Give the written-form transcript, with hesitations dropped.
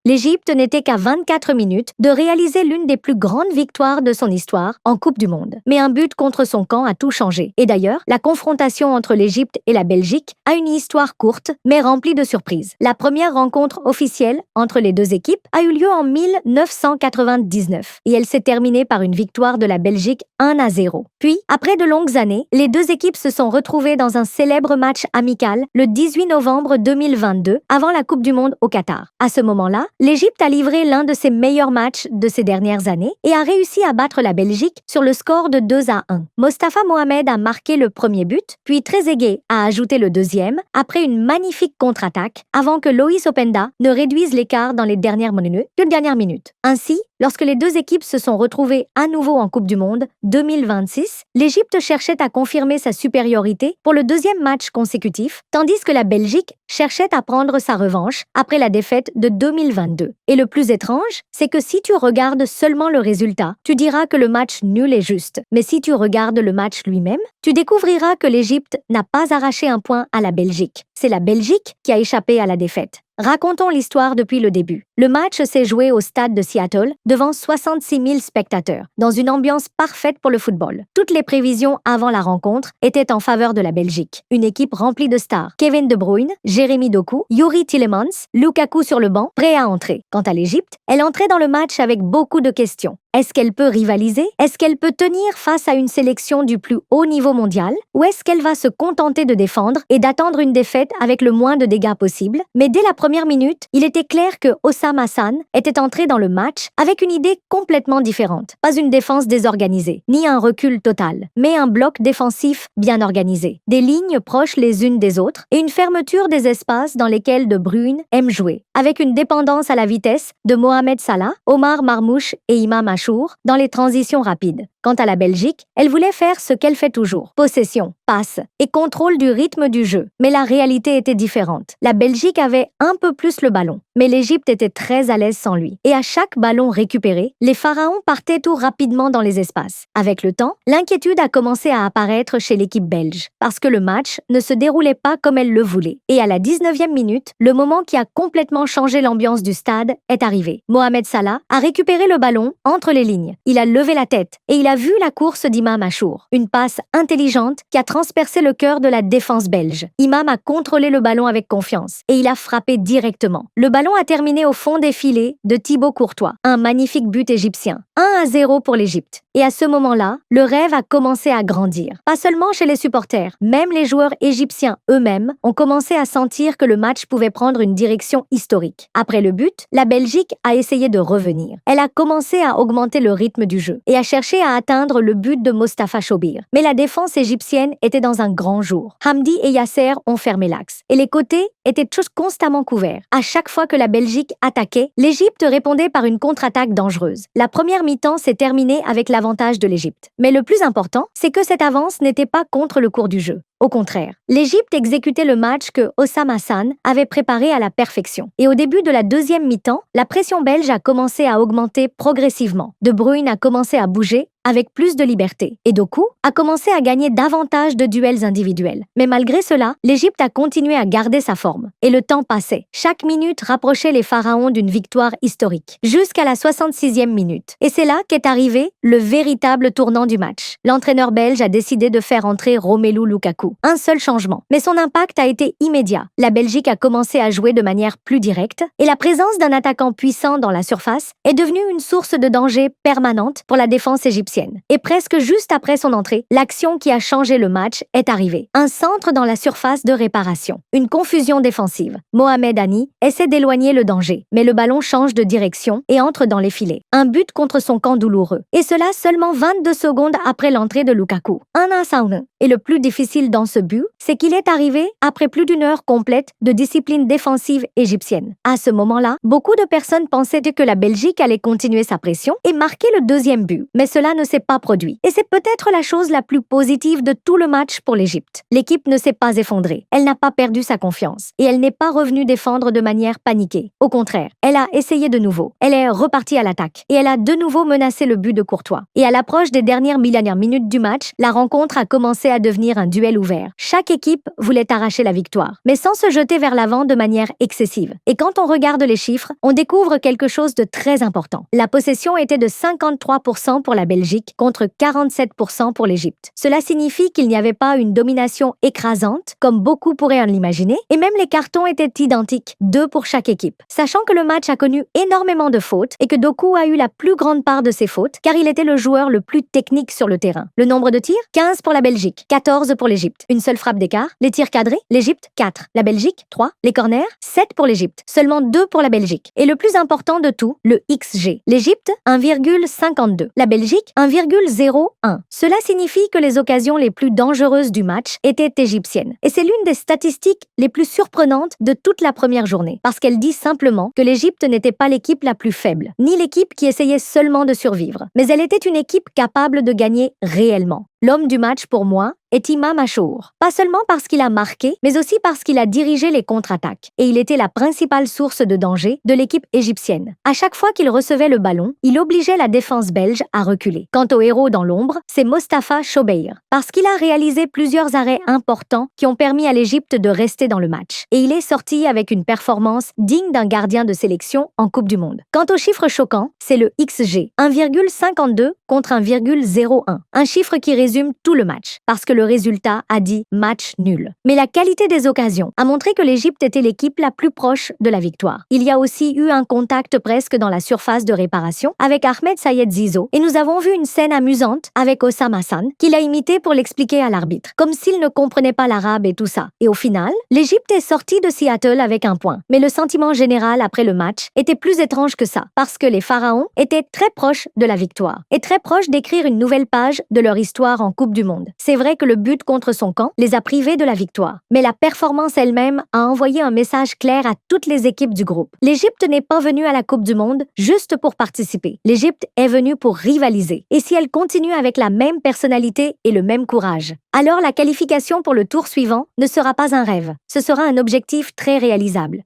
l'Égypte n'était qu'à 24 minutes de réaliser l'une des plus grandes victoires de son histoire en Coupe du Monde. Mais un but contre son camp a tout changé. Et d'ailleurs, la confrontation entre l'Égypte et la Belgique a une histoire courte, mais remplie de surprises. La première rencontre officielle entre les deux équipes a eu lieu en 1999 et elle s'est terminée par une victoire de la Belgique 1-0. Puis, après de longues années, les deux équipes se sont retrouvées dans un célèbre match amical le 18 novembre 2022 avant la Coupe du Monde au Qatar. À ce moment-là, l'Égypte a livré l'un de ses meilleurs matchs de ces dernières années et a réussi à battre la Belgique sur le score de 2-1. Mostafa Mohamed a marqué le premier but, puis Trezeguet a ajouté le deuxième après une magnifique contre-attaque avant que Loïs Openda ne réduise l'écart dans les dernières minutes. Ainsi, lorsque les deux équipes se sont retrouvées à nouveau en Coupe du Monde 2026, l'Égypte cherchait à confirmer sa supériorité pour le deuxième match consécutif, tandis que la Belgique cherchait à prendre sa revanche après la défaite de 2022. Et le plus étrange, c'est que si tu regardes seulement le résultat, tu diras que le match nul est juste. Mais si tu regardes le match lui-même, tu découvriras que l'Égypte n'a pas arraché un point à la Belgique. C'est la Belgique qui a échappé à la défaite. Racontons l'histoire depuis le début. Le match s'est joué au stade de Seattle devant 66 000 spectateurs, dans une ambiance parfaite pour le football. Toutes les prévisions avant la rencontre étaient en faveur de la Belgique. Une équipe remplie de stars. Kevin De Bruyne, Jérémy Doku, Youri Tielemans, Lukaku sur le banc, prêts à entrer. Quant à l'Égypte, elle entrait dans le match avec beaucoup de questions. Est-ce qu'elle peut rivaliser? Est-ce qu'elle peut tenir face à une sélection du plus haut niveau mondial? Ou est-ce qu'elle va se contenter de défendre et d'attendre une défaite avec le moins de dégâts possible? Mais dès la première minute, il était clair que Hossam Hassan était entré dans le match avec une idée complètement différente. Pas une défense désorganisée, ni un recul total, mais un bloc défensif bien organisé. Des lignes proches les unes des autres et une fermeture des espaces dans lesquels De Bruyne aime jouer, avec une dépendance à la vitesse de Mohamed Salah, Omar Marmouche et Imam Achour dans les transitions rapides. Quant à la Belgique, elle voulait faire ce qu'elle fait toujours. Possession, passe et contrôle du rythme du jeu. Mais la réalité était différente. La Belgique avait un peu plus le ballon, mais l'Égypte était très à l'aise sans lui. Et à chaque ballon récupéré, les pharaons partaient tout rapidement dans les espaces. Avec le temps, l'inquiétude a commencé à apparaître chez l'équipe belge, parce que le match ne se déroulait pas comme elle le voulait. Et à la 19e minute, le moment qui a complètement changé l'ambiance du stade est arrivé. Mohamed Salah a récupéré le ballon entre les lignes. Il a levé la tête et il a vu la course d'Imam Achour. Une passe intelligente qui a transpercé le cœur de la défense belge. Imam a contrôlé le ballon avec confiance et il a frappé directement. Le ballon a terminé au fond des filets de Thibaut Courtois. Un magnifique but égyptien. 1-0 pour l'Égypte. Et à ce moment-là, le rêve a commencé à grandir. Pas seulement chez les supporters, même les joueurs égyptiens eux-mêmes ont commencé à sentir que le match pouvait prendre une direction historique. Après le but, la Belgique a essayé de revenir. Elle a commencé à augmenter le rythme du jeu et a cherché à atteindre le but de Mostafa Chobir. Mais la défense égyptienne était dans un grand jour. Hamdi et Yasser ont fermé l'axe et les côtés étaient tous constamment couverts. À chaque fois que la Belgique attaquait, l'Égypte répondait par une contre-attaque dangereuse. La première mi-temps s'est terminée avec l'avantage de l'Égypte. Mais le plus important, c'est que cette avance n'était pas contre le cours du jeu. Au contraire, l'Égypte exécutait le match que Hossam Hassan avait préparé à la perfection. Et au début de la deuxième mi-temps, la pression belge a commencé à augmenter progressivement. De Bruyne a commencé à bouger avec plus de liberté. Et Doku a commencé à gagner davantage de duels individuels. Mais malgré cela, l'Égypte a continué à garder sa forme. Et le temps passait. Chaque minute rapprochait les pharaons d'une victoire historique. Jusqu'à la 66e minute. Et c'est là qu'est arrivé le véritable tournant du match. L'entraîneur belge a décidé de faire entrer Romelu Lukaku. Un seul changement. Mais son impact a été immédiat. La Belgique a commencé à jouer de manière plus directe et la présence d'un attaquant puissant dans la surface est devenue une source de danger permanente pour la défense égyptienne. Et presque juste après son entrée, l'action qui a changé le match est arrivée. Un centre dans la surface de réparation. Une confusion défensive. Mohamed Hani essaie d'éloigner le danger, mais le ballon change de direction et entre dans les filets. Un but contre son camp douloureux. Et cela seulement 22 secondes après l'entrée de Lukaku. 1-1. Et le plus difficile dans ce but, c'est qu'il est arrivé après plus d'une heure complète de discipline défensive égyptienne. À ce moment-là, beaucoup de personnes pensaient que la Belgique allait continuer sa pression et marquer le deuxième but. Mais cela ne s'est pas produit. Et c'est peut-être la chose la plus positive de tout le match pour l'Égypte. L'équipe ne s'est pas effondrée. Elle n'a pas perdu sa confiance. Et elle n'est pas revenue défendre de manière paniquée. Au contraire, elle a essayé de nouveau. Elle est repartie à l'attaque. Et elle a de nouveau menacé le but de Courtois. Et à l'approche des dernières minutes du match, la rencontre a commencé commençait à devenir un duel ouvert. Chaque équipe voulait arracher la victoire, mais sans se jeter vers l'avant de manière excessive. Et quand on regarde les chiffres, on découvre quelque chose de très important. La possession était de 53% pour la Belgique contre 47% pour l'Égypte. Cela signifie qu'il n'y avait pas une domination écrasante, comme beaucoup pourraient en imaginer, et même les cartons étaient identiques, 2 pour chaque équipe. Sachant que le match a connu énormément de fautes et que Doku a eu la plus grande part de ses fautes, car il était le joueur le plus technique sur le terrain. Le nombre de tirs, 15 pour la Belgique, 14 pour l'Égypte. Une seule frappe d'écart. Les tirs cadrés, l'Égypte, 4. La Belgique, 3. Les corners, 7 pour l'Égypte. Seulement 2 pour la Belgique. Et le plus important de tout, le XG. L'Égypte, 1,52. La Belgique, 1,01. Cela signifie que les occasions les plus dangereuses du match étaient égyptiennes. Et c'est l'une des statistiques les plus surprenantes de toute la première journée, parce qu'elle dit simplement que l'Égypte n'était pas l'équipe la plus faible, ni l'équipe qui essayait seulement de survivre, mais elle était une équipe capable de gagner réellement. L'homme du match pour moi est Imam Achour. Pas seulement parce qu'il a marqué, mais aussi parce qu'il a dirigé les contre-attaques. Et il était la principale source de danger de l'équipe égyptienne. À chaque fois qu'il recevait le ballon, il obligeait la défense belge à reculer. Quant au héros dans l'ombre, c'est Mostafa Chobeir, parce qu'il a réalisé plusieurs arrêts importants qui ont permis à l'Égypte de rester dans le match. Et il est sorti avec une performance digne d'un gardien de sélection en Coupe du Monde. Quant au chiffre choquant, c'est le XG, 1,52 contre 1,01. Un chiffre qui résume tout le match, parce que le résultat a dit match nul. Mais la qualité des occasions a montré que l'Égypte était l'équipe la plus proche de la victoire. Il y a aussi eu un contact presque dans la surface de réparation avec Ahmed Sayed Zizo, et nous avons vu une scène amusante avec Osam Hassan, qu'il a imité pour l'expliquer à l'arbitre, comme s'il ne comprenait pas l'arabe et tout ça. Et au final, l'Égypte est sortie de Seattle avec un point. Mais le sentiment général après le match était plus étrange que ça, parce que les Pharaons étaient très proches de la victoire, et très proches d'écrire une nouvelle page de leur histoire en Coupe du Monde. C'est vrai que le but contre son camp les a privés de la victoire, mais la performance elle-même a envoyé un message clair à toutes les équipes du groupe. L'Égypte n'est pas venue à la Coupe du Monde juste pour participer. L'Égypte est venue pour rivaliser. Et si elle continue avec la même personnalité et le même courage, alors la qualification pour le tour suivant ne sera pas un rêve. Ce sera un objectif très réalisable.